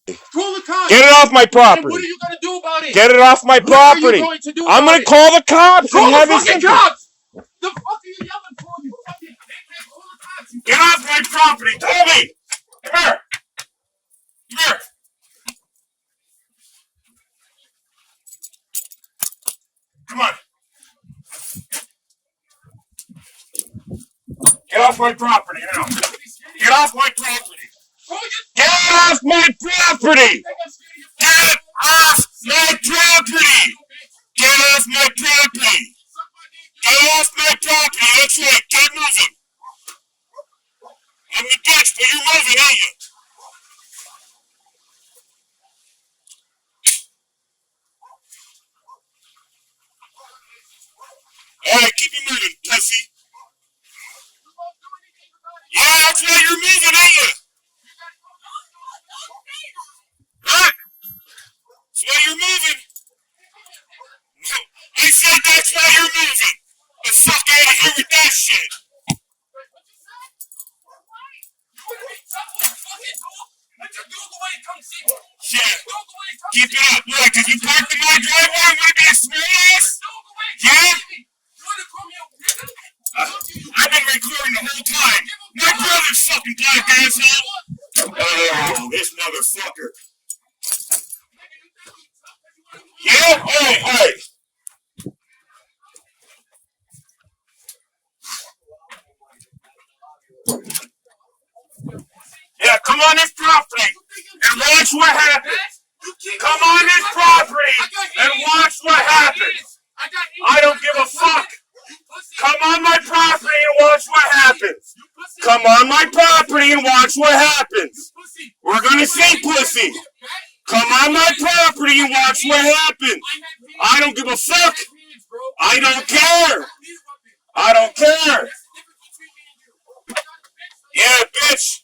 Call the cops. Get it off my property. And what are you going to do about it? Get it off my property. What are you going to do I'm going to call the cops. Call the fucking cops. The fuck are you yelling for? You fucking dickhead. Call the cops. Get off my property, Toby. Come here. Come here. Come on. Get off my property now. Get off my property. Get off my property. Get off my property. Get off my property. Get off my property. That's right. Get moving. I'm the bitch, but you're moving, ain't you? Alright, keep it moving, pussy. Yeah, that's why you're moving, ain't you? Huh? That's why you're moving. No, I said that's why you're moving. The fuck out of here with that shit. Yeah. Keep it up. Look, if you parked in my driveway, I'm gonna be a smartass. Yeah? I've been recording the whole time. My brother's fucking black asshole. Oh, this motherfucker. Yeah? Alright. Yeah, come on this property and watch what happens. Come on this property and watch what happens. I don't give a fuck. Come on my property and watch what happens. Come on my property and watch what happens. We're gonna see pussy. Come on my property and watch what happens. I don't give a fuck. I don't care. I don't care. Yeah, bitch.